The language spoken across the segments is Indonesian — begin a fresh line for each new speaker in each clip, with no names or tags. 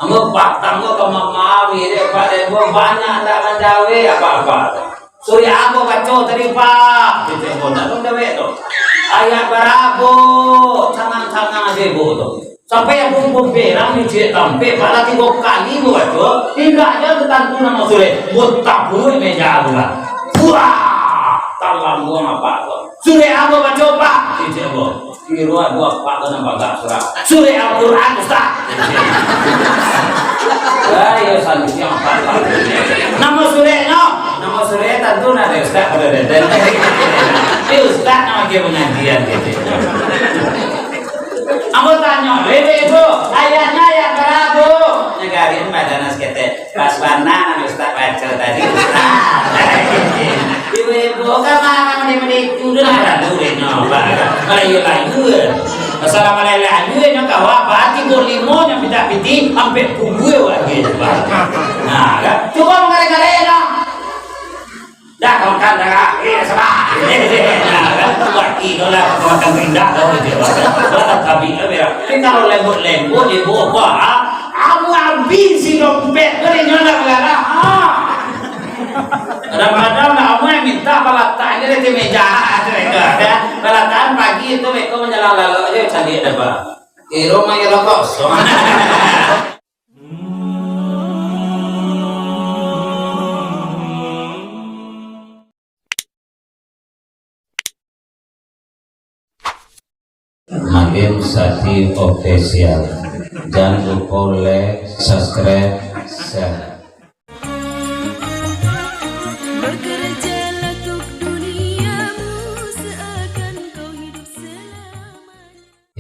Ambo patang go kemamawi deh pada gua banyak tak mendawe apa-apa. Surya aku baca tadi pak, gitu gua tak mendawe tu. Ayat barabu, tangan-tangan aja bu tu. Sampai yang kumpul perang ni cik tampe, pada 3 kali gua baca, tidak aja tertentu nama surya. Buat pun meja gua. Wah, talam gua apa tu? Surya aku baca pak, gitu gua. Kira dua pak dan baga surah. Surah Al-Quran Ustaz. Ayo santi yang apa? Nama surahnya, nama surah tentu ada Ustaz ada dan. Ini Ustaz nama dia pengajian gitu. Aku tanya, itu ayatnya ayat berapa? Negarin badan kete pas warna Ustaz baca tadi Ustaz. Ibu-ibu kemana menik udah ada duitnya pak. Kalau iya lagi, assalamualaikum yang kawan berarti bolimo yang minta piti sampai punggu lagi pak. Nah, coba mengare-ngare dong. Dah kawan kan dah, sabar. Nah, buat itu lah kawan pindah tahu dia. Tapi kalau lembut-lembut ibu apa? Aku habis si dompet ni nyonya berada. Kadang-kadang kamu yang minta balatan ini di meja mereka, balatan pagi itu mereka menjalan lalu aja cari apa? Di rumah yang kosong. Magim Sati Official. Jangan lupa like, subscribe, share.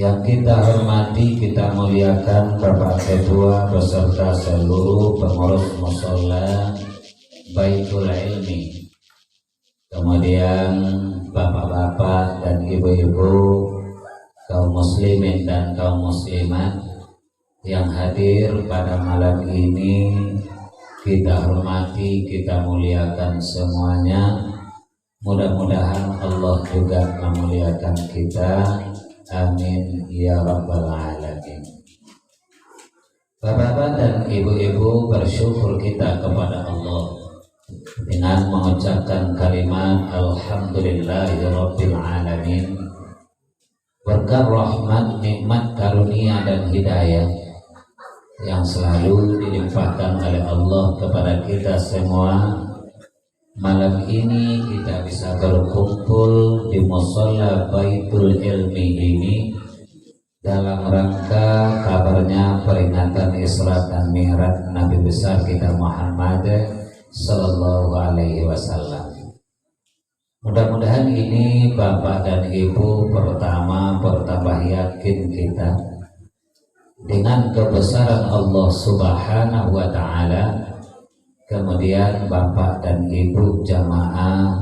Yang kita hormati, kita muliakan Bapak Ketua beserta seluruh pengurus mushola Baitul Ilmi, kemudian bapak-bapak dan ibu-ibu, kaum muslimin dan kaum muslimat yang hadir pada malam ini. Kita hormati, kita muliakan semuanya. Mudah-mudahan Allah juga memuliakan kita. Amin ya rabbal alamin. Bapak-bapak dan ibu-ibu, bersyukur kita kepada Allah dengan mengucapkan kalimat alhamdulillahi rabbil alamin. Berkah rahmat, nikmat, karunia dan hidayah yang selalu dilimpahkan oleh Allah kepada kita semua. Malam ini kita bisa berkumpul di mushola Baitul Ilmi ini dalam rangka kabarnya peringatan Isra dan Mi'raj Nabi besar kita Muhammad sallallahu alaihi wasallam. Mudah-mudahan ini Bapak dan Ibu pertama bertambah yakin kita dengan kebesaran Allah Subhanahu wa taala. Kemudian Bapak dan Ibu jamaah,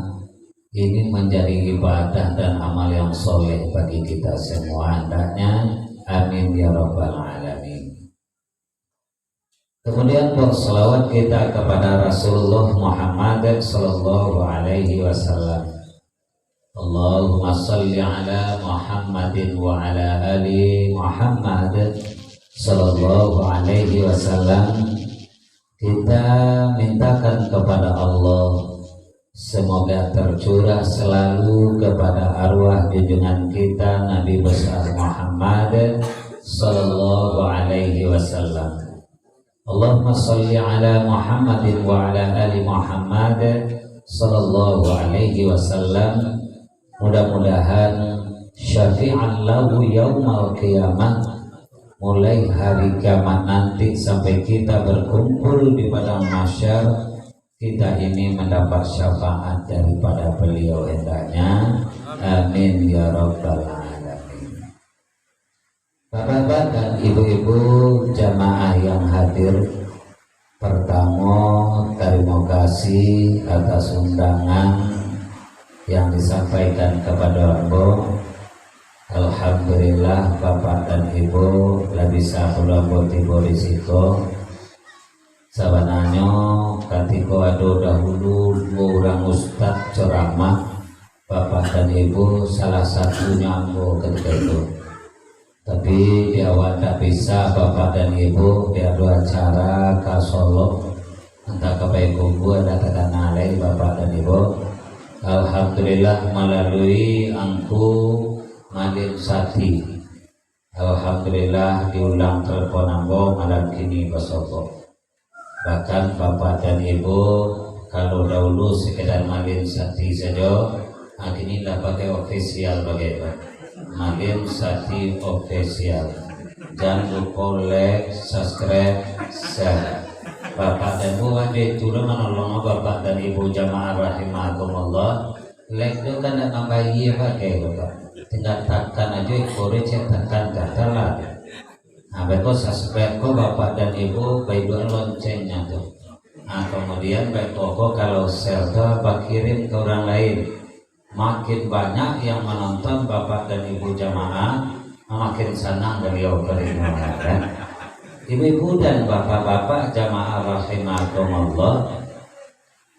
ini menjadi ibadah dan amal yang soleh bagi kita semua hendaknya. Amin ya rabbal alamin. Kemudian berselawat kita kepada Rasulullah Muhammad sallallahu alaihi wasallam. Allahumma salli ala Muhammadin wa ala ali Muhammad sallallahu alaihi wasallam. Kita mintakan kepada Allah semoga tercurah selalu kepada arwah junjungan kita Nabi besar Muhammad sallallahu alaihi wasallam. Allahumma salli ala Muhammadin wa ala ali Muhammad sallallahu alaihi wasallam. Mudah-mudahan syafi'an lahu yaumal qiyamah, mulai hari kiamat nanti sampai kita berkumpul di padang mahsyar, kita ini mendapat syafaat daripada beliau hendaknya. Amin ya rabbal alamin. Bapak-bapak dan ibu-ibu jamaah yang hadir, pertama terima kasih atas undangan yang disampaikan kepada Ambo. Alhamdulillah Bapak dan Ibu lah bisa berlambut ibu risiko. Sebenarnya ketika ada dahulu 2 orang ustaz ceramah, Bapak dan Ibu salah satunya Ambo ketika itu.
Tapi di awal tak bisa Bapak dan Ibu di ada acara ke Solo entah ke Payakumbuh ada tekan nalai Bapak dan Ibu. Alhamdulillah melalui angku Malin Sati. Alhamdulillah diulang telepon ambo malam kini besok. Bahkan Bapak dan Ibu kalau dahulu sekedar Malin Sati saja, kini dah pakai official bagaimana? Malin Sati official. Jangan lupa like, subscribe, share. Bapak dan Ibu wajib turun menolong Bapak dan Ibu jamaah rahimakumullah. Like itu kan nak tambah iya pakai Bapak. Tinggal tekan aja ikut tekan kata lah. Nah, betul subscribe kok Bapak dan Ibu baik dua loncengnya tuh. Nah, kemudian baik toko kalau share tuh kirim ke orang lain. Makin banyak yang menonton Bapak dan Ibu jamaah, makin senang beliau beriman kan. Ibu-ibu dan bapak-bapak jamaah rahimakumullah,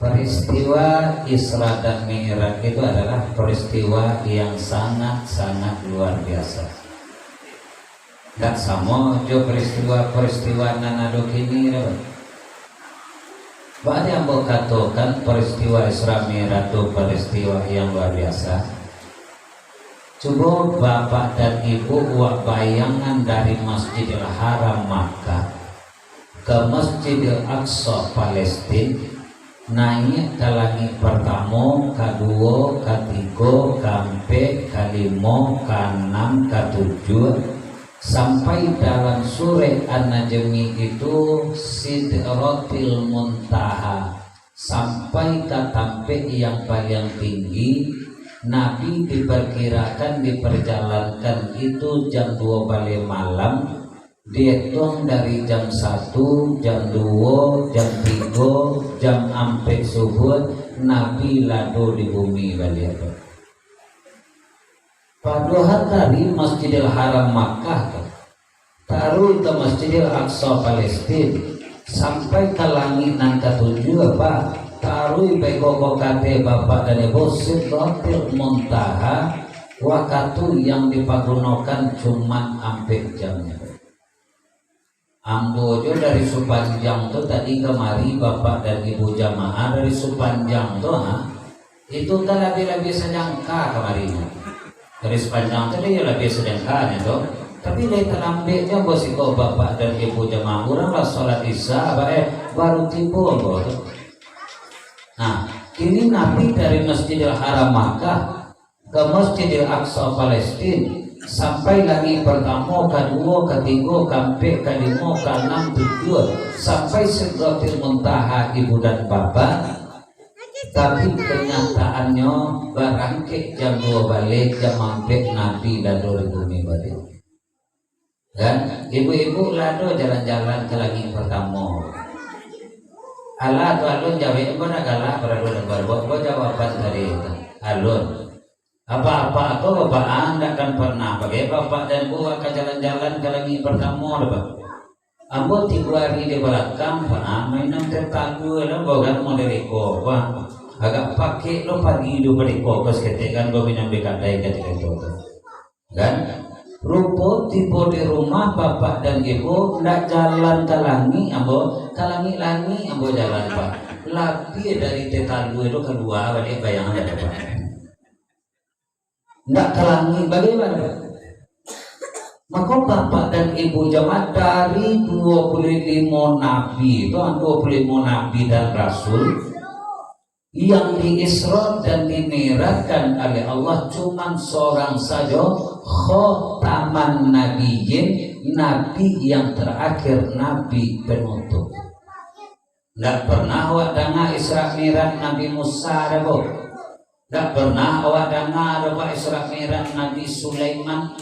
peristiwa Isra dan Mi'raj itu adalah peristiwa yang sangat-sangat luar biasa. Tak sama jo peristiwa nanado kini Bagi yang katakan peristiwa Isra Mi'raj itu peristiwa yang luar biasa. Coba Bapak dan Ibu buat bayangan dari Masjidil Haram Makkah ke Masjidil Aqsa Palestina, naik ke langit pertama, kedua, ketiga, keempat, kelima, keenam, ketujuh, sampai dalam surah An-Najmi itu Sidratil Muntaha, sampai ke tempat yang paling tinggi. Nabi diperkirakan diperjalankan itu jam 2 balik malam, dihitung dari jam 1, jam 2, jam 3, jam sampai subuh Nabi lado di bumi balik. Pada hari Masjidil Haram Makkah taruh ke Masjidil Aqsa Palestina sampai ke langit nan ketujuh Pak. Taruh baik kate Bapak dan Ibu Sidratil Muntaha, waktu yang dipagunakan cuma ampe jamnya. Ambo jo dari Supanjang tuh tadi kemari Bapak dan Ibu jamaah dari Supanjang tuh itu kan lebih sedangka kemarinnya. Dari Supanjang tadi ya lebih sedangkanya tuh. Tapi dari terambeknya bosiko Bapak dan Ibu jamaah orang lah sholat isya baru tiba tuh. Nah, ini Nabi dari Masjidil Haram Makkah ke Masjidil Aqsa Palestina sampai lagi pertama, kedua, ketiga, keempat, kelima, keenam, tujuh, sampai Sidratil Muntaha Ibu dan Bapak. Tapi kenyataannya barangkit jam 2 balik, jam 4 Nabi lado di bumi balik. Dan ibu-ibu lado jalan-jalan ke langit pertama. Allah tu alun jawab mana galak beralun berbuat jawaban dari itu alun apa-apa aku bapak anda kan pernah bagi bapak dan buat ke jalan-jalan ke langit pertama apa ambo 3 hari di belakang pernah mainan tertagu lah bawa model apa agak pakai lo pagi do balik fokus ketika kan minum dikatai ketika itu kan rupo tiba di rumah Bapak dan Ibu ndak jalan ke langit ambo ke langit ambo jalan Pak lebih dari tetangga itu kedua balik bayangan ada Pak ndak ke langit bagaimana maka Bapak dan Ibu jamaah dari 25 nabi itu 25 nabi dan rasul yang di-Isra dan di-Mi'rajkan oleh Allah cuma seorang saja khotaman nabiyyin, nabi yang terakhir, nabi penutup. Tidak pernah awak dengar Isra Mi'raj Nabi Musa ada bu. Tidak pernah awak dengar ada Isra Mi'raj Nabi Sulaiman.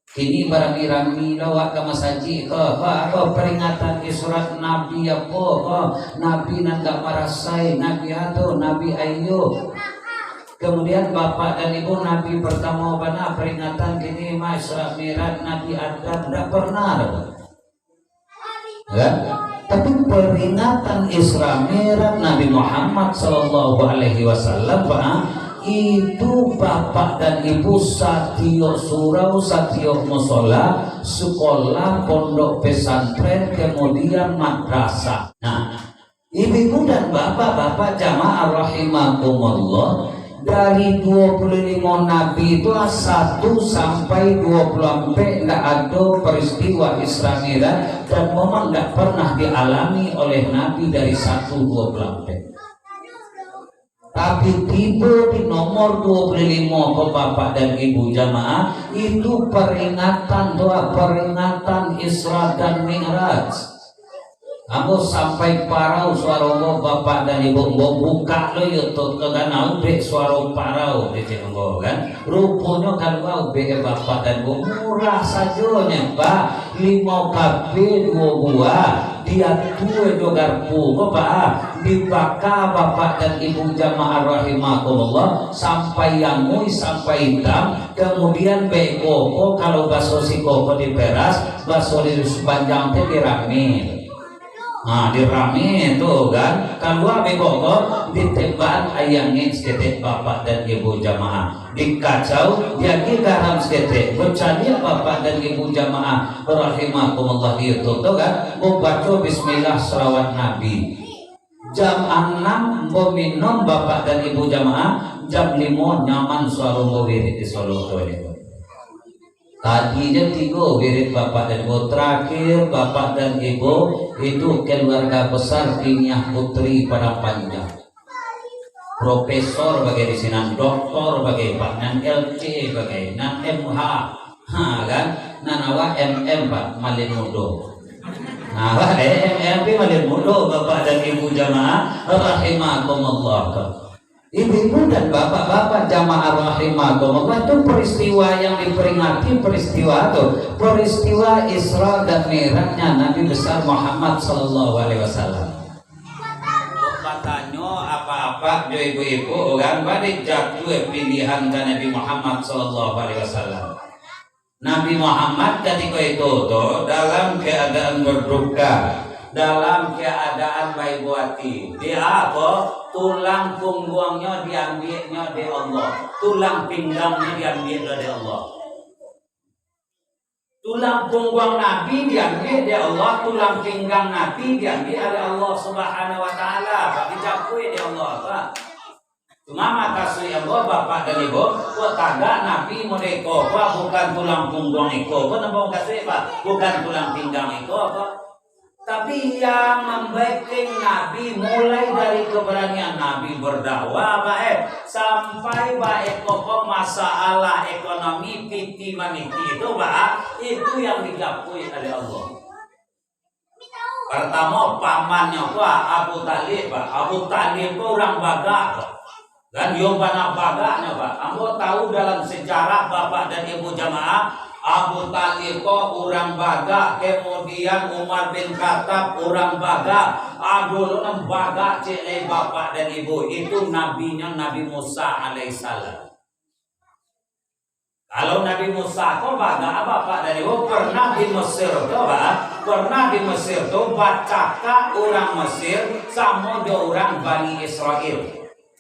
Kini barang-barang awak ke masjid apa peringatan Isra Nabi apa Nabi nanda marasai Nabi atau Nabi Ayub. Kemudian Bapak dan Ibu Nabi pertama mana peringatan kini Isra Mi'raj Nabi Adam tidak pernah ada. Ya? Tapi peringatan Isra Mi'raj Nabi Muhammad SAW itu bapak dan ibu satyo surau, satyo musola, sekolah, pondok pesantren, kemudian madrasah. Nah, ibu dan bapak-bapak jamaah rahimakumullah, dari 25 nabi itu 1 sampai 24 tidak ada peristiwa Isra Mi'raj, dan memang tidak pernah dialami oleh nabi dari 1-24. Tapi tiba di nomor 25 ke bapak dan ibu jamaah itu peringatan doa, peringatan Isra dan Mi'raj. Aku sampai parau suara bapak dan ibu buka lo YouTube kan aube suara parau di sini kan rupanya kan aube bapak dan ibu murah sajonya pak 5 kafe 2 buah dia 2 garpu pak dibakar bapak dan ibu jamaah rahimakumullah sampai yangui sampai hitam, kemudian bekoko kalau bakso si koko diperas bakso di sepanjang itu diramin. Nah, dirami itu kan keluar bekoko ditembak ayangin seketik bapak dan ibu jamaah dikacau jadi garam seketik bercadia bapak dan ibu jamaah rahimakumullah itu tuh kan membaca bismillah selawat nabi jam 6 meminum bapak dan ibu jamaah jam 5 nyaman suara wirid di Solo itu. Tadinya 3 wirid bapak dan ibu, terakhir bapak dan ibu itu keluarga besar Dinyah Putri pada panjang. Profesor bagai di sini, doktor bagai Pak, nan LC bagai, nan MH, kan, nan awak MM Pak Malin Mudo. Nah, MP Malin Mudo bapak dan ibu jamaah rahimakumullah. Ibu dan bapak-bapak jamaah rahimakumullah, itu peristiwa yang diperingati peristiwa itu peristiwa Isra dan Mi'rajnya Nabi besar Muhammad sallallahu alaihi wasallam. Katanya apa-apa ibu-ibu kan pada jatuh pilihan dan Nabi Muhammad sallallahu alaihi wasallam. Nabi Muhammad ketika itu tuh dalam keadaan berduka, dalam keadaan baik buati, dia apa? Tulang punggungnya diambilnya dari Allah, tulang pinggangnya diambil dari Allah. Tulang punggung Nabi diambil dari Allah, tulang pinggang Nabi diambil oleh Allah Subhanahu wa taala, dicakui dari Allah, Pak. Cuma mata sui Allah bapak dan ibu, kok tagak Nabi mereka, bukan tulang punggung iko, kok nambah kasih Pak, bukan tulang pinggang iko, Pak. Tapi yang membacking Nabi mulai dari keberanian Nabi berdakwah sampai pokok masalah ekonomi piti maniti itu itu yang digapui oleh Allah. Pertama pamannya Abu Talib Abu Talib itu orang Baga dan dia banyak baganya Ambo tahu dalam sejarah bapak dan ibu jamaah Abu Talib orang Baga, kemudian Umar bin Khattab orang Baga, Abdul Baga cile bapak dan ibu itu nabinya Nabi Musa alaihissalam. Kalau Nabi Musa Baga bapak dan ibu pernah di Mesir pernah di Mesir bacaka orang Mesir sama orang Bani Israel.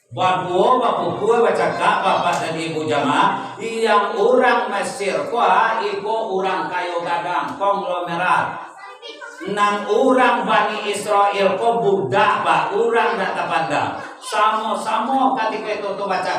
Bapak baca bapak dan ibu jamaah yang orang Mesir itu orang kayu gadang konglomerat nang orang Bani Israel budak orang data pandang sama-sama ketika itu baca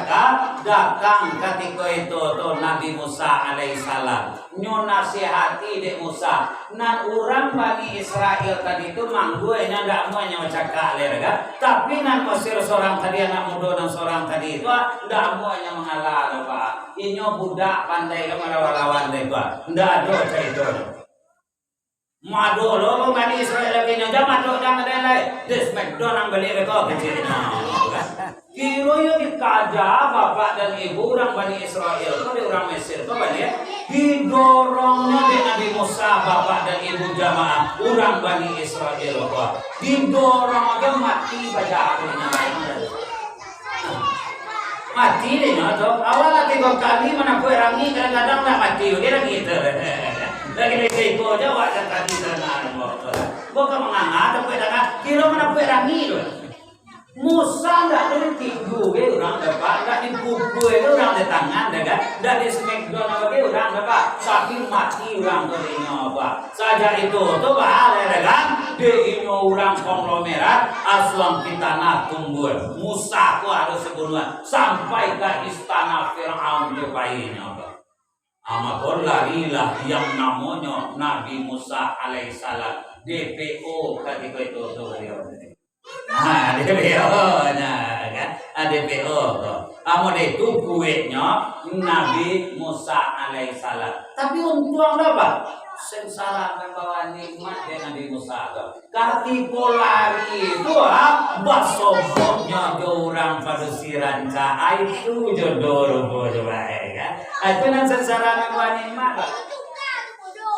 datang ketika itu Nabi Musa alaihissalam nyo nasihati de Musa nan orang Bani Israel tadi itu mangguenya ndak mau baca lerga tapi nan Mesir seorang tadi anak muda dan seorang tadi itu ndak mau mengalah Pak inyo budak pandai lawan deh Pak ndak ada itu madu lo Bani Israel lagi nyonya madu jangan ada lain des McDonald beli rekor kecil kiro yo dikaja bapak dan ibu orang Bani Israel itu di orang Mesir itu banyak didorongnya di Nabi Musa bapak dan ibu jamaah orang Bani Israel didorong aja mati baca akhirnya mati deh nyodok awalnya 3 kali mana rangi kadang-kadang tak mati dia gitu lagi itu aja wajar tadi sana bukan mengangkat tapi kira mana rangi loh
Musa nggak dari tinggu ke orang dapat, nggak dipukul ke orang di tangan, kan? Nggak di smackdown apa ke orang dapat, tapi mati orang terinya apa? Saja itu tuh bahaya kan? Di orang konglomerat, aslam kita nak tunggu. Musa ku harus sebulan sampai ke istana Fir'aun jepainya apa? Amakor larilah yang namanya Nabi Musa alaihissalam DPO ketika itu tuh beliau. Nah, DPO, nah kan, DPO tuh. Amo itu kuenya Nabi Musa alaihissalam. Tapi untung apa? Sengsara membawa nikmat dari Nabi Musa tuh. Ketika lari itu basoknya orang pada siranca itu jodoh coba kan. Itu nan sengsara membawa nikmat.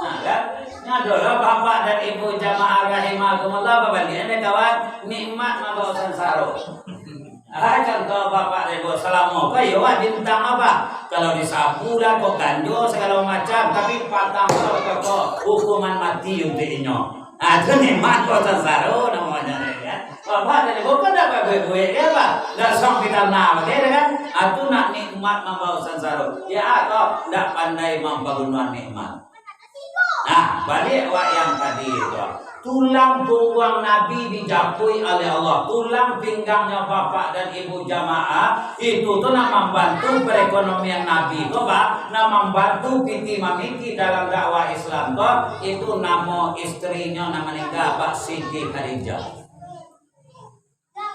Nah, kan? Adalah bapak dan ibu jamaah rahimakumullah babalian kawan nikmat membawa sengsara. Contoh bapak dan ibu salamu kayo bintang apa? Kalau disapu lah kok ganjo segala macam tapi patah kok hukuman mati untuknya. Itu nikmat kok sengsara namanya kan. Bapak dan ibu kan dapat gue ya Pak. Enggak sang kita nama kan? Itu nak nikmat membawa sengsara. Ya atau enggak pandai membangun nikmat. Nah, balik yang tadi itu. Tulang punggung Nabi dijapui oleh Allah. Tulang pinggangnya bapak dan ibu jamaah itu tuh nak membantu perekonomian Nabi. Kok Pak? Nak membantu piti mamiti dalam dakwah Islam. Kok? Itu nama istrinya namanya Pak Siti Khadijah.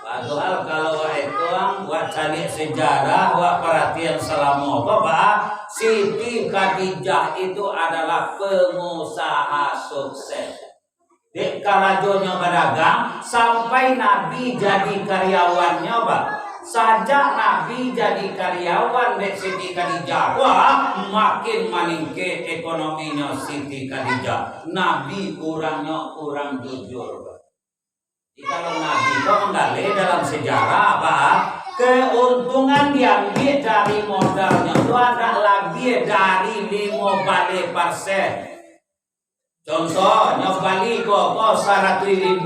Padahal kalau itu buat cari sejarah, buat perhatian selama Bapak, Siti Khadijah itu adalah pengusaha sukses. Di karajonya berdagang sampai Nabi jadi karyawannya Pak. Sajak Nabi jadi karyawan di Siti Khadijah, wah makin meningkat ekonominya Siti Khadijah. Nabi kurangnya kurang jujur Pak. Kalau Nabi itu menggali dalam sejarah apa? Keuntungan diambil dari modalnya itu ada lebih dari 50%. Contoh, nyobali kok 100.000,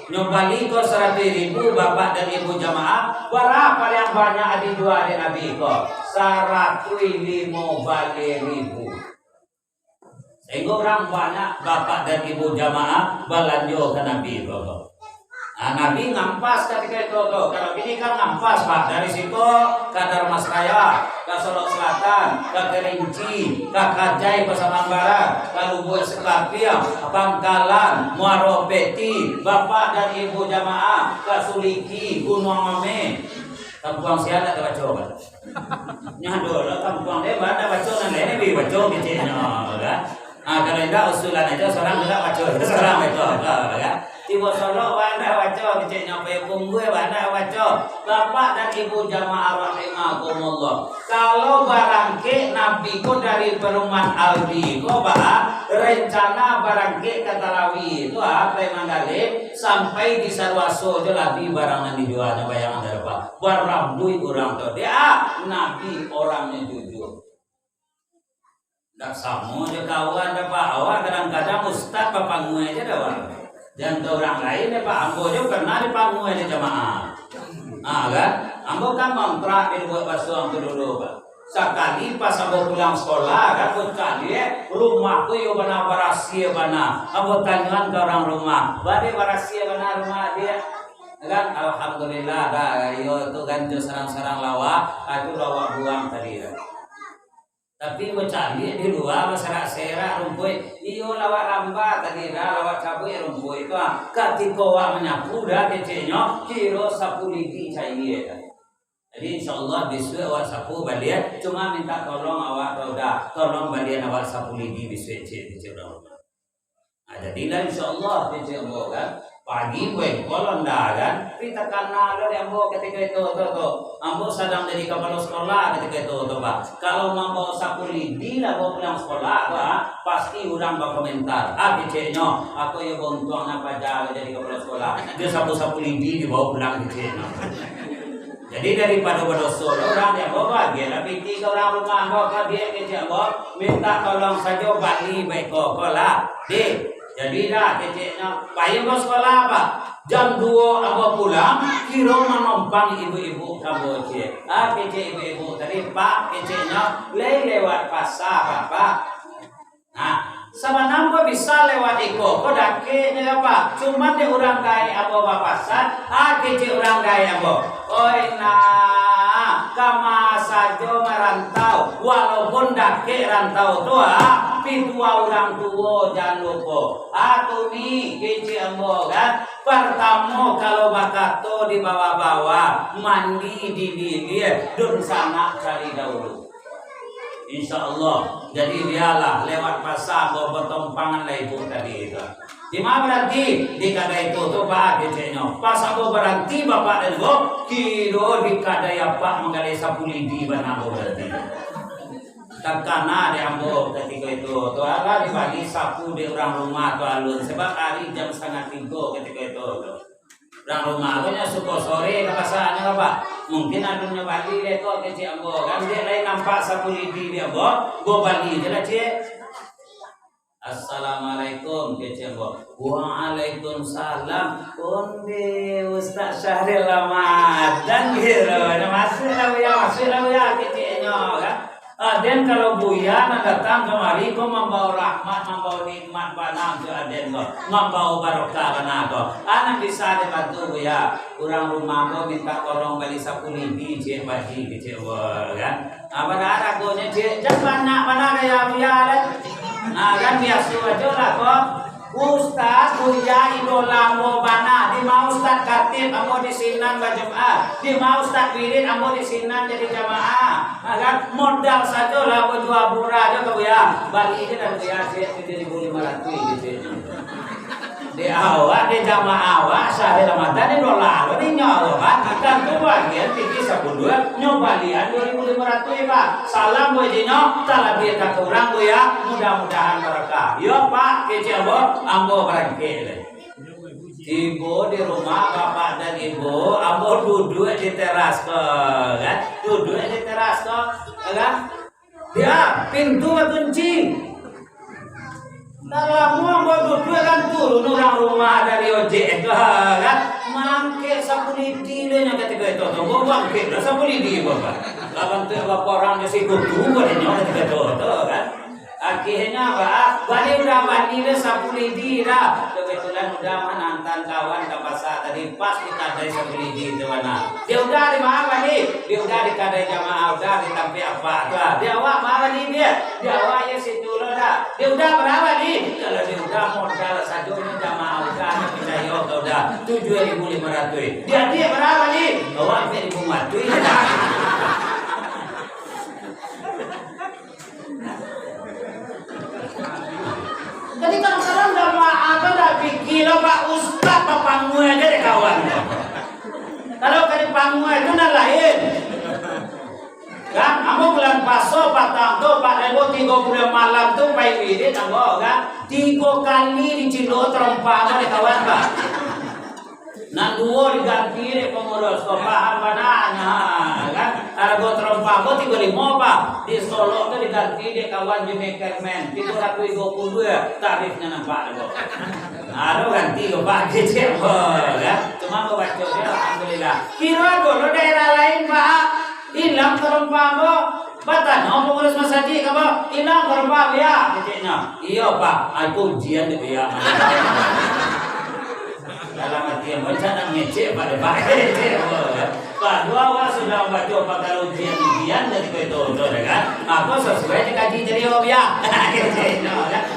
nyobali kok 100.000 bapak dan ibu jamaah. Berapa yang banyak dijual di Nabi kok? 150.000. Sehingga orang banyak bapak dan ibu jamaah belanja ke Nabi kok. Nah, Nabi ngampas ketika itu tuh. Kalau ini kan ngampas Pak dari situ ke Darmasraya, ke Solo Selatan, ke Kerinci, ke Kajai, Pasaman Barat, ke Lubuk Sekapia, Pangkalan, Muaropeti, bapak dan ibu jamaah, ke Suliki, Gunung Ame. Kampuang siapa ada baca Pak? Nyadol, kampuang dia ada baca nanti ini baca kecilnya, kan? Ah kalau tidak usulan aja seorang tidak baca, seorang itu, kan? Tiba Solo wana waco kecilnya pepung gue wana waco bapak dan ibu jamaah rahimakumullah. Kalau barangke Nabi ko dari perumahan Aldi ko Pak rencana barangke ke Tarawi itu apa yang mandalin sampai di Sarwaso je lebih barang yang dijualnya bayangan dari Pak barambui orang tuh dia Nabi orangnya jujur. Dak samu je kawan Pak awak kadang-kadang ustaz bapak gue aja dah dan orang lain ya Pak Ambo juga pernah di panggung aja jamaah. Ah kan? Ambo kan kontrak di buat basuang itu dulu Pak. Sekali pas Ambo pulang sekolah kan bocah dia rumahku yo bana barasia bana. Ambo tanyakan ke orang rumah, "Bade barasia bana rumah dia?" Kan alhamdulillah dah yo itu kan sarang-sarang lawa, itu lawa buang tadi ya. Tapi mencari di luar serak-serak rumput iyo lawak ramba tadi dah lawak cabai rumput itu ketika awak menyapu dah kecilnya kira sapu lidi cair jadi insyaallah besok awak sapu balik cuma minta tolong awak dah tolong balik awak sapu lidi besok kecil nah jadi lah insyaallah kecil kan pagi gue kolon dah kan kita kenal dari ambo ketika itu tuh ambo sedang dari kepala sekolah ketika itu tuh Pak kalau mau sapu lidi lah mau pulang sekolah Pak pasti orang berkomentar kecilnya aku ya bontuang apa jaga jadi kepala sekolah dia sapu lidi dibawa pulang kecilnya jadi daripada berdosa orang yang bawa dia tapi tiga orang rumah bawa dia kecil bawa minta tolong saja balik baik kok lah deh Jadi dah keceknya payung ke sekolah apa? Jam 2 abah pulang, kira menompang ibu-ibu kamu cek. Kecek ibu-ibu tadi pak keceknya lewat pasar pak. Nah, sama nampak bisa lewat iko. Kau dakenya apa? Cuma dia orang kaya abah bapasar. Kecek orang kaya abah. Nah, kama saja merantau. Walaupun dake rantau tua, pitua orang tua jangan lupa. Aku nih kecek abah kan. Pertama kalau bakato di bawah-bawah mandi di bilir dun sana cari dahulu. Insya Allah. Jadi biarlah lewat pasar bawa tompangan lah ibu tadi itu. Di mana berarti di kada itu tuh pak keceknya. Pas aku berhenti bapak dan ibu kilo di kada ya pak menggali sapu lidi benar berarti. Karena ada ambo ketika itu tuh ada di pagi sapu di orang rumah tuh alun sebab hari jam 2:30 ketika itu tuh. Orang rumah akunya suka sore ke pasarnya apa? Mungkin adunya balik dia kok kecil ambo kan dia lain nampak sapu lidi dia ambo, gua balik je lah cik. Assalamualaikum kecil ambo. Waalaikumsalam. Konde Ustaz Syahril Ramadan gitu. Masuk lah ya kecilnya kan. Dan kalau Buya datang kemari kau membawa rahmat, membawa nikmat pada ke aden kau, membawa barokah pada kau. Anak bisa dibantu Buya. Orang rumah kau minta tolong beli sapu lidi cik bagi cik kan. Pada ada kau cik jangan nak mana ya Buya kan biasa aja lah kau. Ustaz Buya idola mau bana di mau Ustaz Katib ambo di sinan berjemaah di mau Ustaz Wirid ambo di sinan jadi jamaah kan modal saja lah buat jual murah aja kau ya balik aja dan Buya sih 7.500 gitu di awak di jamaah awak sehari Ramadan di dolar lo di nyawa kan tuh bagian tinggi 10 nyoba lihat 2.500 pak salam buat dino talabir tak kurang bu ya mudah-mudahan berkah yo pak kecil ambo berangkat ibu di rumah bapak dan ibu ambo duduk di teras kan duduk di teras kan dia pintu kunci. Dalam mau duduk kan turun orang rumah dari ojek kan mangke sapu lidi nya ketika itu tuh gua mangke dah sapu lidi bapak kalau tuh bapak orang nasi kutu boleh nyawa ketika itu kan akhirnya pak balik udah mandi deh sapu lidi dah kebetulan udah menantan kawan ke pasar tadi pas di kadai sapu lidi itu mana dia udah di mana nih dia udah di kadai jamaah udah di tampi apa tuh dia awak mana nih dia awak ya situ loh dah dia udah berapa nih kalau dia udah modal saja jamaah udah kita yo udah 7.500 dia berapa nih awak 4.500 jadi kadang-kadang udah maaf udah pikir Pak Ustaz Pak Pangmu aja deh kawan. Kalau kali Pangmu itu udah lain. Kan, kamu bulan paso patang tuh Pak Rebo 30 malam tuh Pak Wirid kamu kan 3 kali dicilo terempang deh kawan Pak. Nah dua diganti deh pengurus kau paham mananya kan ada gua terempang gua 35 Pak di Solo tuh diganti deh kawan Jumekerman 322 tarifnya nampak gua aduh ganti gua Pak kecil kan cuma gua baca dia alhamdulillah kira dulu daerah lain Pak hilang terempang gua Batan, pengurus masjid kamu hilang terempang ya kecilnya iya Pak aku ujian deh ya dalam arti yang macam ngecek pada baik Pak dua sudah membaca pakar ujian dari itu kan aku sesuai dikaji jadi ya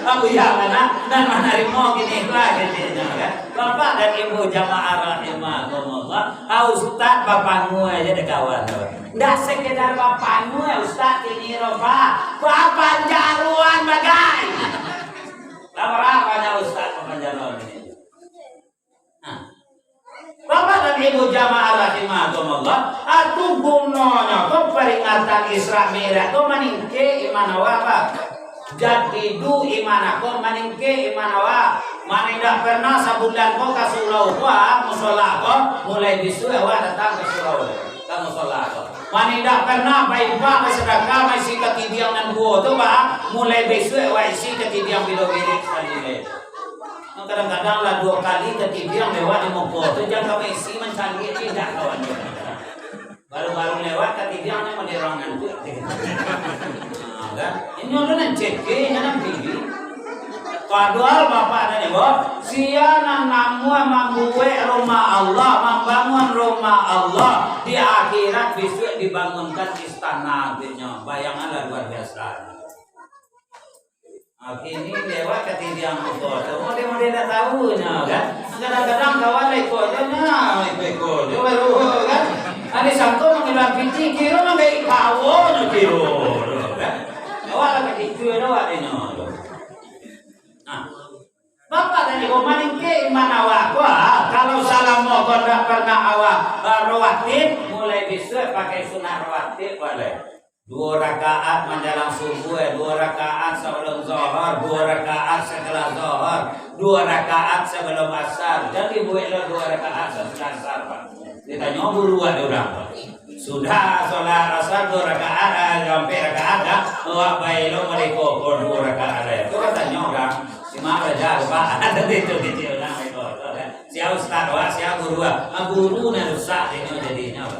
aku ya mana dan mana rimo gini lah kan Bapak dan Ibu jamaah rahimahumullah Ustaz bapakmu aja deh kawan nggak sekedar bapakmu ya Ustaz ini Pak bapak jaruan bagai apa Ustaz bapak jaruan ini Bapak dan Ibu jamaah rahimahumullah, atuh gunanya kau peringatan Isra Mi'raj kau maningke imanawa Pak. Jadidu imanakum maningke imanawa. Mana tidak pernah sebulan kau ke surau Pak, musola kau mulai bisu awak datang ke surau ke musola kau. Mana tidak pernah baik Pak sedekah masih ketidiang dan gua tu Pak, mulai bisu awak isi ketidiang bilo wirid sekali. Kadang-kadang lah 2 kali ketidiang lewat di Moko itu jangan kami isi mencari tidak kawan. Baru-baru lewat ketidiangnya mau dirangan tuh. Kan? Ini orang cek nanti. Padahal bapak dan ibu, siapa namu membuat rumah Allah, membangun rumah Allah di akhirat besok dibangunkan istana artinya. Bayanganlah luar biasa. Ini lewat ketidiang itu, model tidak tahu kan? Kadang-kadang kawan ikut aja baru kan? Ada sangko mengilang piti kira mengai kawo kan? Awal lagi kecil awal ini. Nah, bapak dan ibu maning ke mana awak? Kalau salam mohon tak pernah awak rawatib, mulai besok pakai sunat rawatib boleh. 2 rakaat menjelang subuh, 2 rakaat sebelum zuhur, 2 rakaat setelah zuhur, 2 rakaat sebelum asar. Jadi buatlah 2 rakaat setelah asar, Pak. Ditanya buru ada orang. Sudah sholat asar 2 rakaat, sampai rakaat dah. Awak bayi lo mereka 2 rakaat ada. Itu katanya orang. Cuma belajar, Pak. Ada itu orang itu. Siapa ustaz, siapa guru? Guru nak rusak ini jadinya.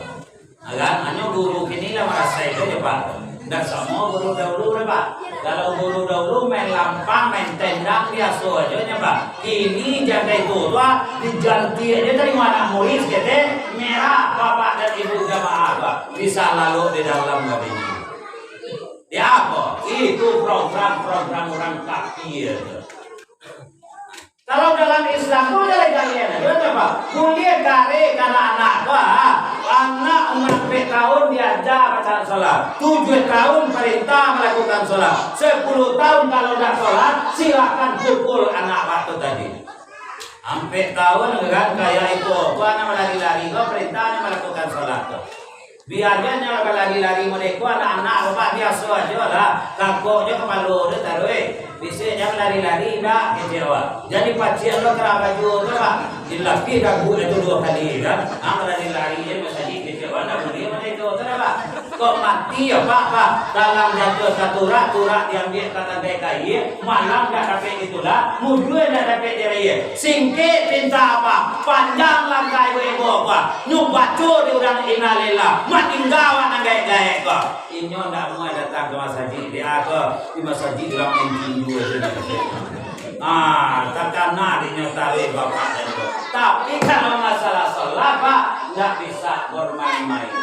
Agak hanya guru kini lah merasa itu ya Pak. Dan semua guru dahulu ya Pak. Kalau guru dahulu main lampang, main tendang biasa aja ya Pak. Kini jaga itu tuh diganti aja dari mana murid gitu merah bapak dan ibu jamaah Pak. Bisa lalu di dalam ini. Ya apa? Itu program-program orang kafir. Kalau dalam Islam itu ada legalian, ada apa? Kuliah kare karena anak umur 4 tahun diajar baca sholat, 7 tahun perintah melakukan sholat, 10 tahun kalau tidak sholat silakan pukul anak waktu tadi. 4 tahun kan kayak itu, anak lari-lari, perintahnya melakukan sholat. Biarnya lari-lari mereka anak-anak bapak biasa aja lah, kakaknya kepala dia taruh. Bisa jangan lari-lari dah kecewa. Jadi pacian lo kerabat juga Pak. Dilaki dah gua itu 2 kali kan. Lari-lari dia masih kecewa. Dah dia mana itu Pak. Kok mati ya Pak. Dalam jatuh satu turak diambil kata DKI. Malam dah dapat itulah. Mudua dah dapat dia. Singkit pinta apa? Panjang langkai webo Pak. Nyubacu di udang inalillah. Matinggawan ang gaya-gaya kok. Inyo ndak mau datang ke masjid dia ke di masjid dalam minggu terkena dinyatakan bapak dan ibu. Tapi kalau masalah sholat Pak nggak bisa bermain-main.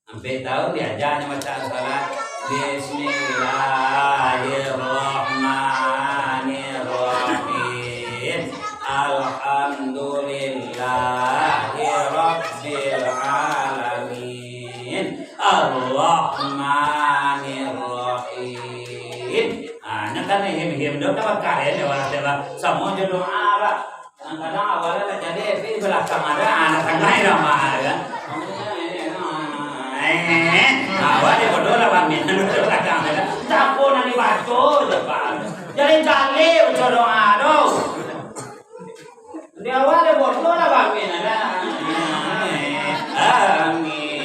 Sampai tahu diajarnya baca sholat Bismillahirrahmanirrahim. Alhamdulillahirabbil alamin. Ar-Rahmanir-Rahim. Kan him-him dong dapat kalian ya walau dapat semua jodoh Arab. Kadang-kadang awalnya tak jadi, tapi belakang ada anak tengah ramah kan. Awal dia bodoh lah pamin, belakang ada. Campur nanti baca depan. Jadi jali jodoh Arab. Dia awal dia bodoh lah pamin ada. Amin.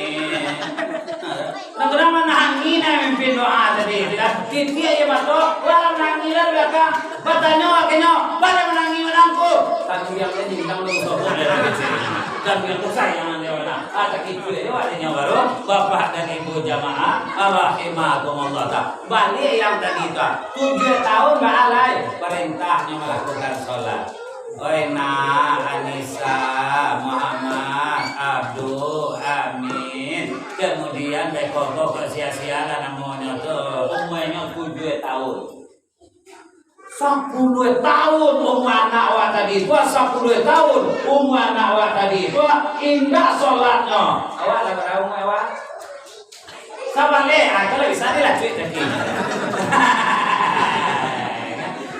Kenapa nangin memimpin doa tadi? Dia ya batok, walau nangilan belakang, bertanya akhirnya, walau menangis menangku. Tapi yang ini kita menunggu dan yang kesayangan dia mana? Ada itu dia adanya baru bapak dan ibu jamaah, rahimahumullah. Balik yang tadi itu 7 tahun beralai perintahnya melakukan sholat. Oina, Anissa, Muhammad, Abdul, Amin. Kemudian bekoko ke sia-sia namanya tuh umurnya 7 tahun. 10 tahun umur anak awak tadi itu, 10 tahun umur anak awak tadi itu indah sholatnya. Awak lah berapa umur awak? Sabar le, kalau bisa dilacik lagi.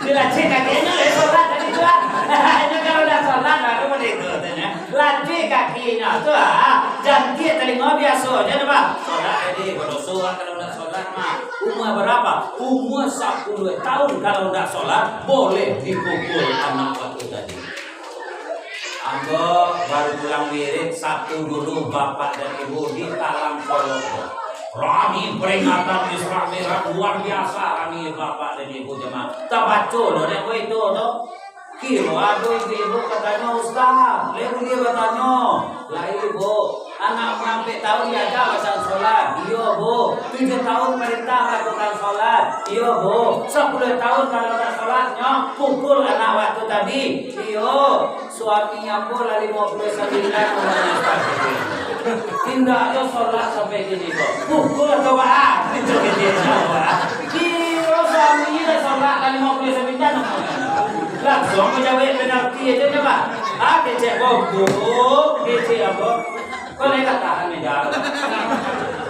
Dilacik kakinya le sholat tadi tu. Ini kalau dah sholat baru begitu tanya. Lacik kakinya tu jangan telinga biasa aja Pak. Sholat jadi berdosa kalau dah sholat mah. Umur berapa? Umur 10 tahun kalau dah sholat boleh dipukul anak waktu tadi. Anggo baru pulang wirid Sabtu dulu bapak dan ibu di talang pondok.
Rami peringatan Isra Mi'raj luar biasa kami Bapak dan Ibu jemaah. Tabaco loh deh itu tuh. Kiro aduh ibu katanya Ustaz, lalu dia bertanya, lah ibu, anak sampai tahun diajar baca sholat, iya bu, 7 tahun perintah lakukan sholat, iya bu, 10 tahun kalau tak sholatnya, pukul anak waktu tadi, iya, suaminya pun lagi 59 tidak ada sholat sampai gini kok, pukul atau apa? Itu dia kiro suaminya sholat lagi 59 langsung menjawab penalti aja coba. Kecek bobo, kecek apa? Kau lekat tahan menjawab.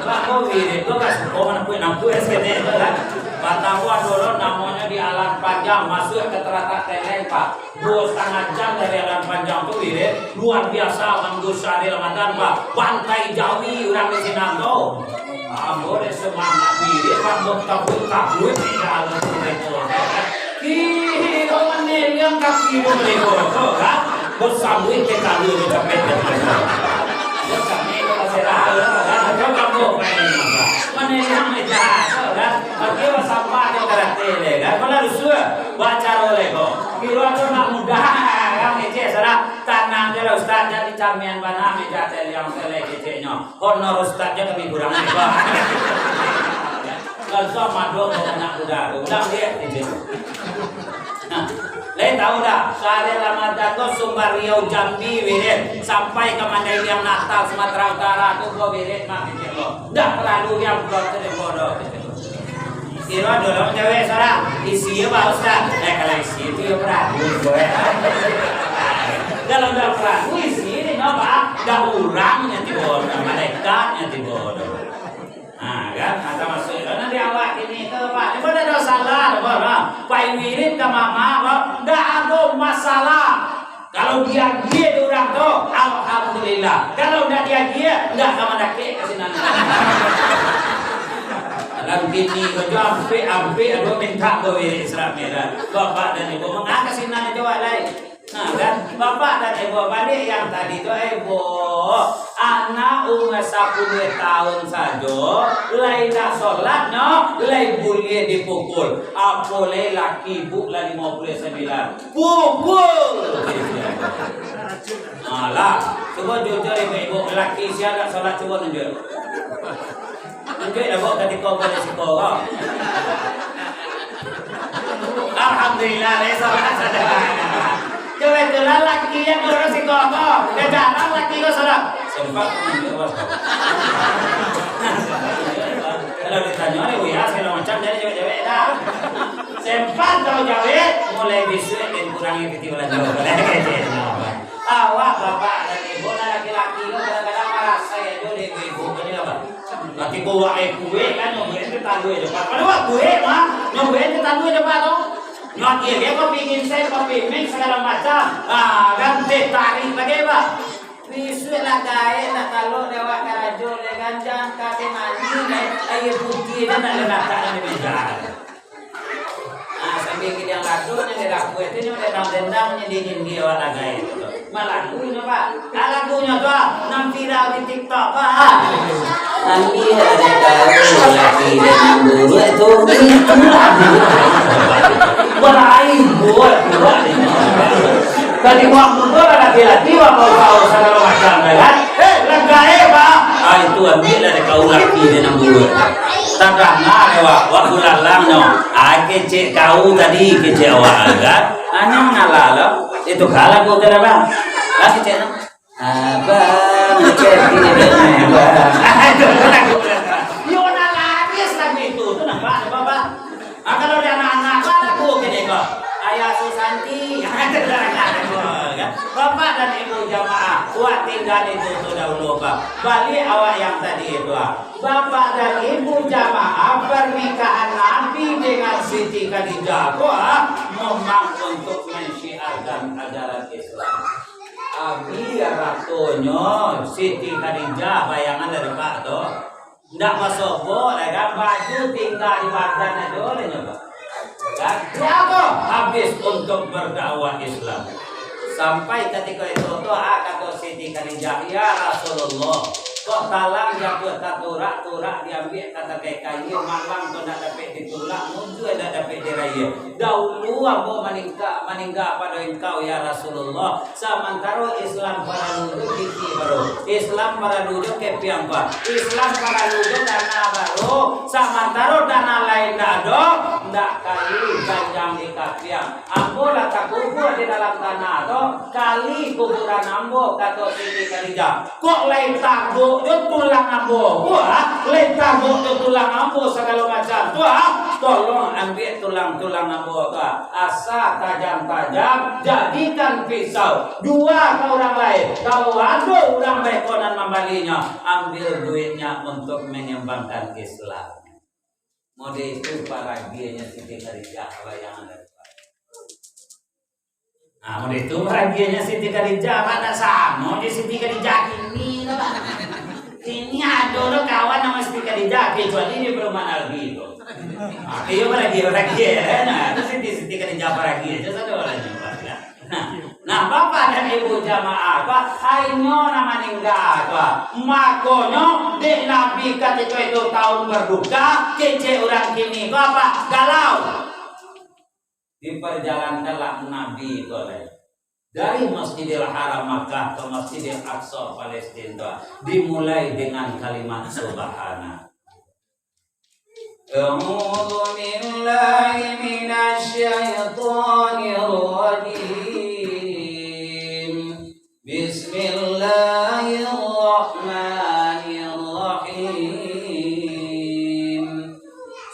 Pak kau wirid, kau kasih kau mana nampu SKT kan? Batangwa dulu namanya di alam panjang masuk ke teratak teleng Pak. 2,5 jam dari alam panjang tu wirid luar biasa mengus hari Ramadan Pak. Pantai Jawi orang di sini tu. Boleh semangat wirid, rambut kabut di alam itu. Kiro yang kaki mereka, kan? Bersambut kita dulu sampai ke mana? Bersambut kita serah, kan? Kau kamu main mana yang meja, kan? Kira sampah yang karakter, kan? Kalau rusuh, baca oleh kau. Kira tu nak mudah, kan? Kecil serah tanang dia Ustaz jadi camian mana meja yang selek kecilnya. Honor Ustaznya kami kurang hebat. Kalau sama dua anak muda, ulang dia kecil. Nah, lain tahu dah, sehari Ramadan tu Sumber Riau Jambi wirid sampai ke Mandailing Natal Sumatera Utara tu kau wirid mak kecil. Dah perlu yang kau bodoh. Kira dulu cewek seorang isi apa Ustaz? Kalau isi itu ya perahu. Kalau dah perahu isi ini apa? Dah urangnya ti bodoh, malaikatnya ti bodoh. Nah kan, ada masuk nanti awak ini ke Pak, itu ada salah, Pak wirid ke mama, tidak ada masalah. Kalau dia orang tu, alhamdulillah. Kalau tidak dia, tidak sama dake ke sini. Dalam kini kerja ampe ada minta ke wirid Isra Mi'raj. Bapak dan Ibu mengangkat sini jawab lain. Nah kan, Bapak dan Ibu balik yang tadi tu Ibu, anak umur 10 tahun saja, lain tak solatnya, lain boleh dipukul. Apoleh laki ibu lah 59, pukul. Alah, coba jujur ibu laki siapa tak solat coba tunjuk. Tunjuk dah buat ketika boleh sekolah. Alhamdulillah, saya solat saja. Kebetulan laki yang ngurus si koko, jarang laki kau salah. Sempat kalau ditanya oleh ya segala macam jadi cewek-cewek dah. Sempat kau jawab, mulai besok dan kurangi ketimbangan jawab. Awak bapak dan ibu dan laki-laki kau kadang-kadang merasa ya tu ibu ini apa? Laki bawa kue kan nyobain kita dua cepat. Kalau kue mah nyobain kita dua cepat tu. Nggak dia kau bikin saya kau bikin segala macam, kan tarik lagi pak. Bisu lah kaya nak kalau lewat karajo dengan jang kate mandi air putih dan nak letakkan di meja. Sambil kita yang lakunya di raku itu ni dendam-dendamnya dingin dia awak lagai itu. Malagunya pak, lagunya tu nam viral di TikTok pak. Nanti ada tahu lagi dengan dulu itu. Berain buat tadi waktu itu ada laki-laki waktu kau segala macam kan? Legai pak. Itu ambil dari kau laki dengan dulu. Tak nak lewat waktu lalangnya. Kecik kau tadi kecik awak kan? Hanya ngalah itu kalah kau tidak bang? Kecik nak? Abang kecik ini dengan abang. Yona lagi selagi itu tu nampak bapak. Kalau dia anak-anak aku kene kok. Ayah Susanti. Bapak dan Ibu jamaah, buat tinggal itu dahulu Pak. Balik awak yang tadi itu. Bapak dan Ibu jamaah pernikahan Nabi dengan Siti Khadijah memang untuk mensyiarkan ajaran Islam. Abi ratunya Siti Khadijah bayangan dari Pak tu. Tidak masuk boleh kan baju tinggal di badan aja boleh nyoba. Kan? Siapa? Habis untuk berdakwah Islam. Sampai ketika itu kata Siti Khadijah, ya Rasulullah,
Kok talang yang buat turak diambil kata kayu malang tu nak dapat ditulak muncul nak dapat diraya. Dahulu ambo maningga pada engkau ya Rasulullah. Samantara Islam para nuju kiki baru. Islam para nuju kepiang ba. Islam para nuju dana baru. Samantara dana lain ada ndak kali ganjang di kapiang. Ambo lah tak kubur di dalam tanah tu kali kuburan ambo kata Siti Khadijah. Kok lain tak tulang ambo, wah, letak tulang ambo segala macam, wah, tolong ambil tulang ambo tu, asal tajam-tajam, jadikan pisau, dua ke orang lain, kalau ada orang baik konan membalinya, ambil duitnya untuk menyembangkan Islam. Model itu para gianya Siti Khadijah yang ada. Nah, model itu para gianya Siti Khadijah mana sama, di Siti Khadijah ini, ini ada orang kawan nama Siti Khadijah kecuali di perumahan lagi itu. Iya lagi ya, nah itu Siti Khadijah lagi aja satu orang juga. Nah bapak dan ibu jamaah, hanya nama ninggal, makonyo di Nabi ketika itu tahun berduka, kece orang kini, bapak galau. Diperjalankanlah Nabi itu dari Masjidil Haram Makkah ke Masjidil Aqsa Palestina dimulai dengan kalimat subhana. A'udzu billahi minasyaitonir rajim. Bismillahirrahmanirrahim.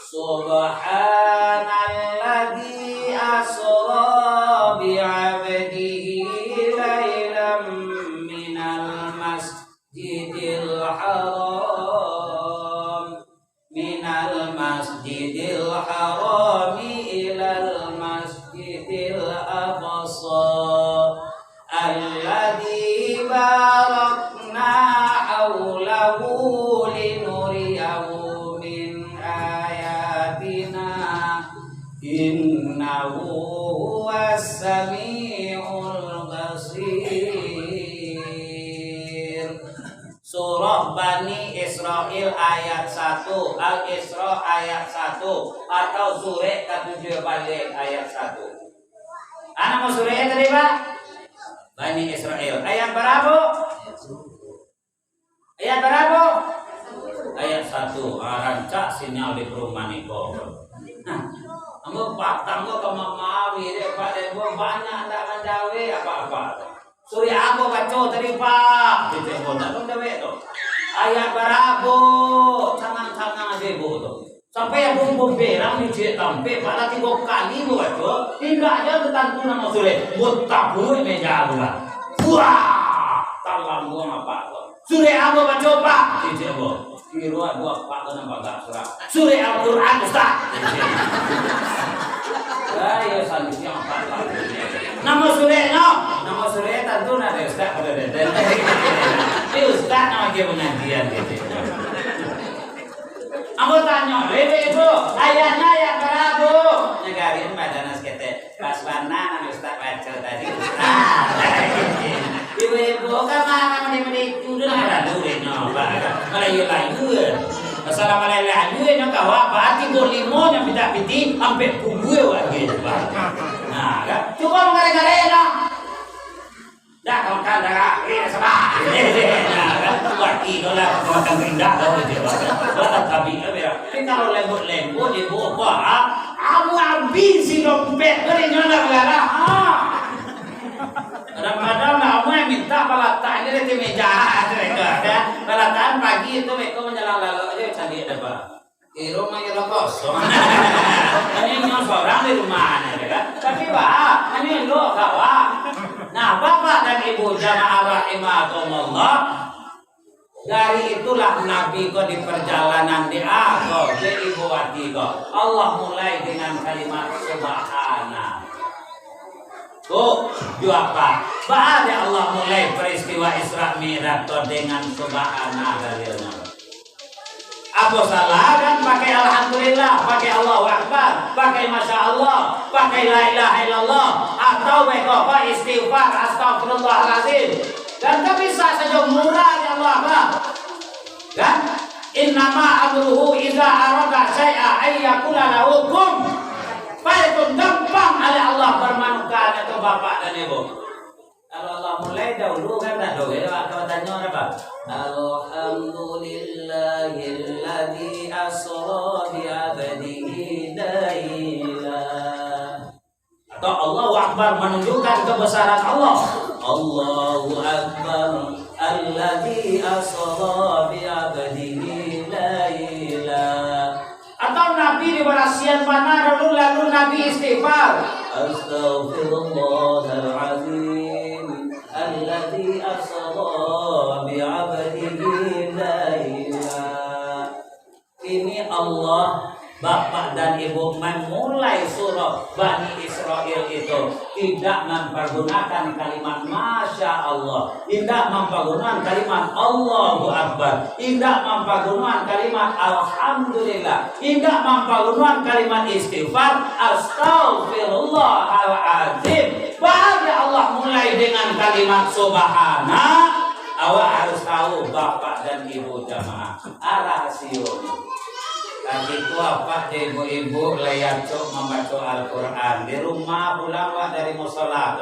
Subhanalladzi asra bi'abdihi Masjidil Haram ilal Masjidil Aqsa alladzi barakna haulahu linuriyahu min ayatina innahu huwas samiul basir. Surah Bani Israel ayat 1, Al-Isra ayat 1, atau surah ke-7 balik ayat 1. Anak mau surahnya tadi Pak? Bani Israel ayat berapa? Ayat berapa? Ayat 1. Rancak sinyal di perumahan itu. Kamu patang ke mamawi deh Pak, deh banyak tak mendawe apa-apa. Surya aku baca tadi Pak, gitu bodoh dong dewe tu. Ayat berapa? Tangan-tangan aja bu tu. Sampai yang bumbu berang di cek tampe, pada 3 kali bu baca. Tidak aja tentu nama surya. Mutabu meja bukan. Wah, talam gua apa tu? Surya aku baca Pak, gitu bu. Kira dua Pak tu nampak tak surah. Surya Al-Quran Ustaz. Ayo sanjung yang Pak. Nama surahnya, nama surah tentu ada Ustaz pada detail. Ini Ustaz nama dia pengajian gitu. Aku tanya, ibu, ayatnya yang berapa? Negarin badan kete, pas warna nama Ustaz baca tadi Ustaz. Ibu, kemana meni tujuh ada duit nyoba, kalau iya layu, assalamualaikum layu, nyoba apa? Hati bolimo yang tidak piti, sampai punggu lagi. Nah, coba mengare-ngare no. Dah kau kan dah ini sebab. Nah, berarti kalau makan pindah tahu je. Kalau tapi kalau lembut-lembut di bawah, aku habis si dompet ni nyonya berara. Kadang-kadang kamu yang minta balatan ni di meja mereka kan. Balatan pagi itu mereka menjalan lalu aja cari apa. Di rumah yang kosong. Ini yang seorang di rumah ni kan. Tapi Pak, ini lo kawan. Nah, Bapak dan Ibu jamaah rahimakumullah, dari itulah Nabi kok di perjalanan di Akhir di Ibu Wati kok. Allah mulai dengan kalimat subhana. Oh, jua apa? Bahaya Allah mulai peristiwa Isra Mi'raj dengan subhana dalilnya. Apa salah kan pakai alhamdulillah, pakai Allahu Akbar, pakai masya Allah, pakai la ilaha illallah, atau apa istighfar, astagfirullahaladzim. Dan tak bisa saja murah ya Allah. Kan? Innama amruhu idza arada syai'a ayyakula lahu kun. Fayakun, gampang oleh Allah bermanukan itu bapak dan ibu. Kalau Allah mulai dahulu kan tak dong, ya Pak, tanya apa? Alhamdulillahilladzi asra bi 'abdihi laila. Atau Allahu Akbar menunjukkan kebesaran Allah. Allahu Akbar alladzi asra bi 'abdihi laila. Atau Nabi di berasian mana lalu Nabi istighfar. Astaghfirullahaladzim alladzi asra bi 'abdihi laila. Ini Allah Bapak dan Ibu memulai surah Bani Israel itu tidak mempergunakan kalimat Masya Allah, tidak mempergunakan kalimat Allahu Akbar, tidak mempergunakan kalimat Alhamdulillah, tidak mempergunakan kalimat istighfar, Astaghfirullahaladzim. Bahwa Allah mulai dengan kalimat Subhana. Awak harus tahu Bapak dan Ibu jamaah rahasionya. Tadi itu apa ibu-ibu layak cok membaca Al-Quran di rumah pulang awak dari musola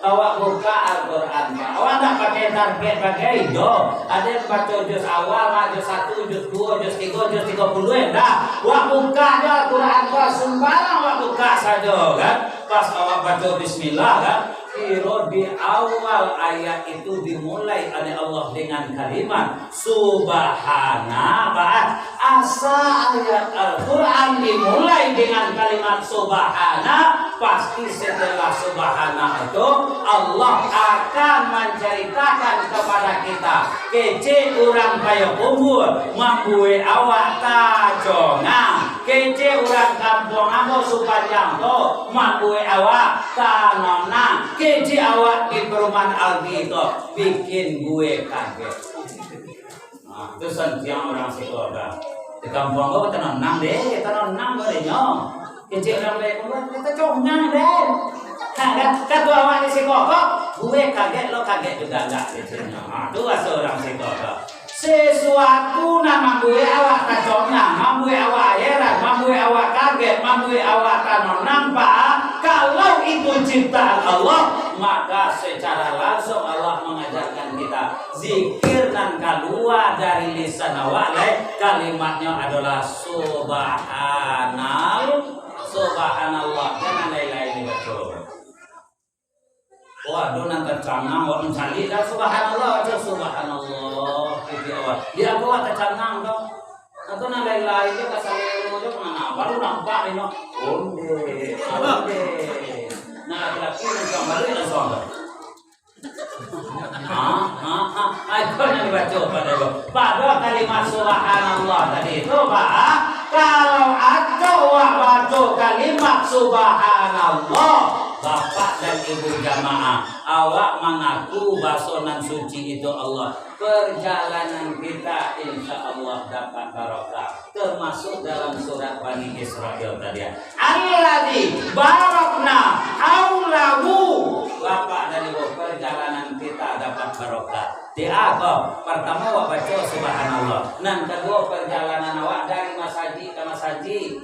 awak buka Al-Quran awak tak pakai target pakai itu ada yang baca juz awal juz 1 juz 2 juz 3 juz 30 dah awak buka aja Al-Quran pas sembarang awak buka saja kan pas awak baca bismillah kan kira di awal ayat itu dimulai oleh Allah dengan kalimat Subhana. Asa ayat Al-Quran dimulai dengan kalimat Subhana, pasti setelah Subhana itu Allah akan menceritakan kepada kita kece orang kaya kubur membuat awak tajongan kece orang kampung aku sepanjang tu membuat awak tanonang kece awak di perumahan Aldi itu bikin gue kaget. Nah, itu sentiang orang sekolah di kampung gue tenang deh, tenang gue deh nyong. Kece orang baik kita congang deh. Kata awak di sekolah, gue kaget lo kaget juga enggak kecenya. Nah, itu seorang sekolah. Sesuatu nama gue awak kacongnya, mampu awak heran, mampu awak kaget, mampu awak tanam nampak. Kalau itu ciptaan Allah, maka secara langsung Allah mengajarkan kita zikir dan keluar dari lisan awak. Kalimatnya adalah subhanallah, jangan lain-lain dibaca. Waduh nanti cangang, wak mencari dan subhanallah, subhanallah. Dia aku ada cangang dong. Atau nanti lain dia kasih ilmu dia mana? Baru nampak ini. Onde. Nah laki-laki yang baru yang soal. Aku yang dibaca pada kalimat subhanallah tadi itu Pak. Kalau ada baca kalimat subhanallah. Bapak dan Ibu jamaah, awak mengaku basonan suci itu Allah. Perjalanan kita insya Allah dapat barokah. Termasuk dalam surat Bani Israel tadi. Alladzi barakna aulahu. Bapak dan Ibu, perjalanan kita dapat barokah. Di apa? Pertama awak baca subhanallah. Dan kedua perjalanan awak dari masjid ke masjid.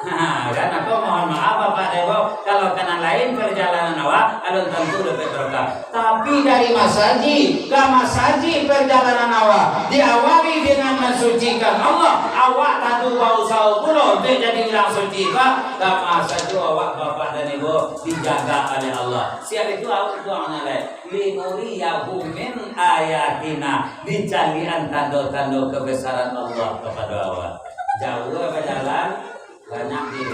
Nah, kan aku mohon maaf Bapak Dewo kalau kena lain perjalanan awak alun tentu lebih berkah. Tapi dari masjid ke masjid perjalanan awak diawali dengan mensucikan Allah. Awak tentu bau saw pulau untuk jadi orang suci Pak. Ke masjid awak Bapak dan Ibu dijaga oleh Allah. Siap itu awak doanya lain. Linuriyahu min ayatina, dicarian tanda-tanda kebesaran Allah kepada awak. Jauh ke jalan banyak di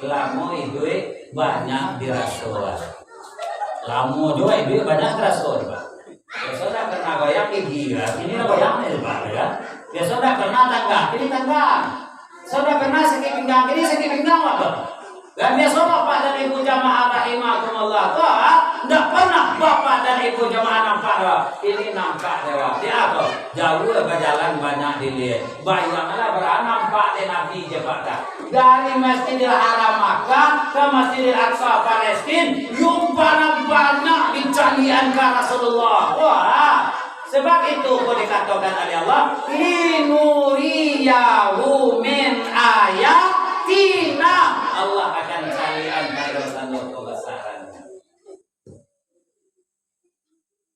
lamu duit banyak dirasuah. Lamu juga duit banyak dirasuah Pak. Biasa dah kena goyang gila, ini goyang nih Pak ya. Biasa dah kena tangga, ini tangga. Sudah kena sakit pinggang, ini sakit pinggang Pak. Dan biasa Bapak dan Ibu jamaah rahimakumullah tidak pernah Bapak dan Ibu jamaah nampak ini nampak dewa di apa jauh berjalan banyak dilihat bayanglah nampak di Nabi Jepang dari Masjidil Haram Makkah ke Masjidil Aqsa Palestina yang banyak dicarian ke Rasulullah. Wah Sebab itu kau dikatakan oleh Allah, linuriyahu min ayatina. Allah akan kalian pada kebesaran.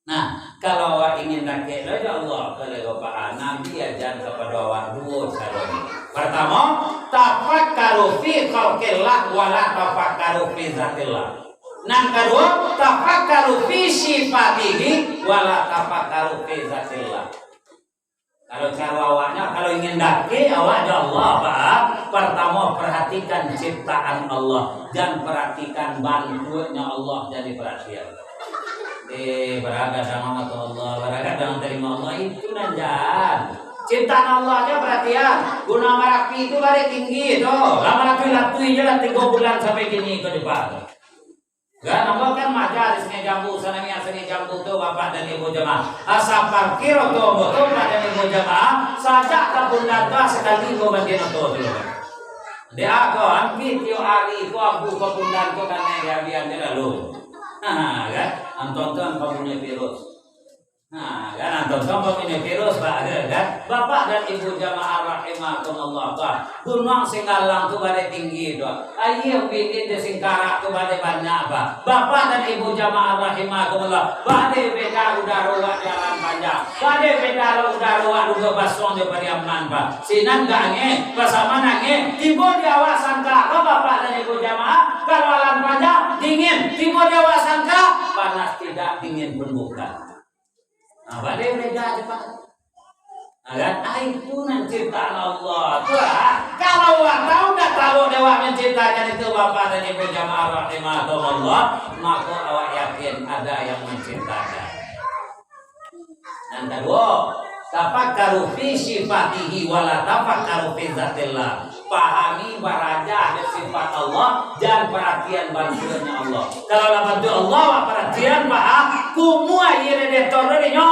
Nah, kalau awak ingin rakyat ya Allah, kalau Bapak Nabi ajar kepada awak dua cara. Pertama, tafakkaru fi khalqillah wa la tafakkaru fi zatillah. Yang kedua, tafakkaru fi sifatihi wa la tafakkaru fi zatillah. Kalau cara awaknya, kalau ingin daki awak ya Allah, Pak. Pertama, perhatikan ciptaan Allah dan perhatikan bantuannya Allah jadi perhatian. Beragam dengan Allah, beragam dengan terima Allah itu nanjan. Ciptaan Allah aja perhatian. Guna Merapi itu dari tinggi itu. Lama Merapi latui jalan 3 bulan sampai kini ke depan. Kan nampak kan majarisnya jambu sana miasanya jambu tu bapak dan ibu jemaah. Asal parkir atau motor dan ibu jemaah saja kabun data sekali go bagian tu tu. Dia ko ambil tio hari ko abu kabun data kan dia biar dia lalu. Nah, kan? Anton-anton punya virus. Nah, kan anton-anton punya virus, Pak, kan? Bapak dan Ibu jamaah rahimakumullah, Pak. Gunung Singgalang tu badai tinggi tu. Ayo bikin di Singkarak tu badai banyak, Pak. Bapak dan Ibu jamaah rahimakumullah, badai beda udara jalan panjang. Badai beda udara juga basong di Pariaman, Pak. Sinan gange, bersama nange, tiba di awak sangka, Bapak dan Ibu jamaah, kalau alam panjang dingin, tiba di awak sangka panas tidak, dingin pun bukan. Nah, badai beda cepat. Agar itu ciptaan Allah. Kalau awak tahu tak tahu dewa menciptakan itu Bapak dan Ibu jamaah rahimakumullah, maka awak yakin ada yang menciptakan. Dan kedua, tafakkaru fi sifatihi wa la tafakkaru fi zatillah. Pahami baraja dan sifat Allah dan perhatian bantuannya Allah. Kalau la bantu Allah perhatian Pak, kumu aire de torrenya.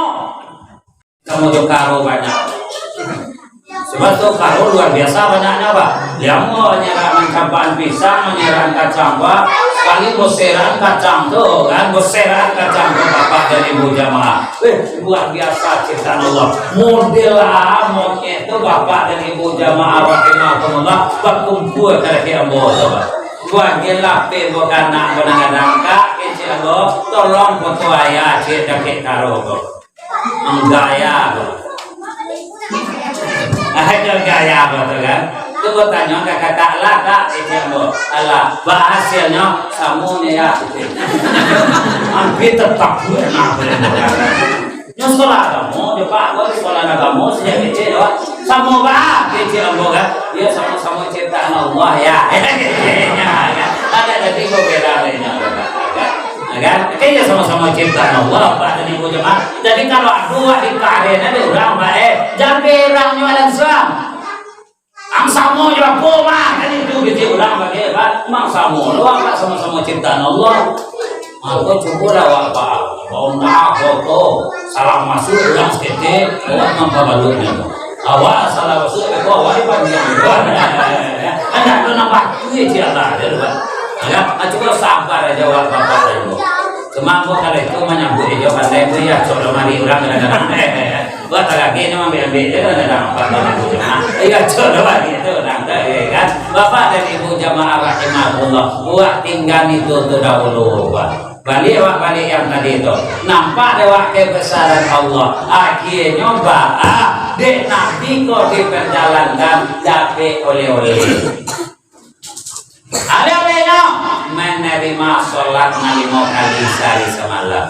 Kamu tuh karo banyak. Sebab tuh karo luar biasa banyaknya Pak. Yang mau nyerang campaan pisang, menyerang kacang Pak. Kali boseran kacang tuh kan, boseran kacang tuh Bapak dan Ibu jamaah. Luar biasa ciptaan Allah. Model monyet itu Bapak dan Ibu jamaah rahimakumullah berkumpul dari Allah Pak. Buat gelape bukan nak benang-benang kecil Allah. Tolong foto ayah cik dakik karo kok. Menggaya kok. Ada gaya betul kan? Coba tanya kakak lah kak itu Allah hasilnya samunya ya hampir tetap enak benar sekolah kamu di Pak gua sekolah kamu sejak kecil sama bah kecil kan dia sama-sama ciptaan Allah ya ada tiga bedanya kan kayaknya sama-sama ciptaan Allah Pak dan Ibu jemaah. Jadi kalau dua di karirnya ada orang baik jangan berangnya langsung ang samo juga poma kan itu gitu orang bagi Pak mang samo lo apa sama-sama ciptaan Allah. Aku cukup lah Pak bau nak foto salah masuk ulang sedikit buat memperbalunya awal salah masuk itu awal panjang anak tu nampak tu je lah dia Pak. Ya, coba sabar aja jawab Bapak itu. Semampu kalau itu menyambut dia pandai itu ya coba mari orang kadang-kadang. Buat lagi ini ambil dia kadang-kadang Bapak Ibu jemaah. Iya coba mari itu orang kan. Bapak dan Ibu jemaah rahimahullah buat tinggal itu dahulu Pak. Balik yang tadi itu nampak dewa kebesaran Allah. Akhirnya dek Nabi kok diperjalankan dapat oleh-oleh. Ada olehnya menerima sholat 5 kali sehari semalam.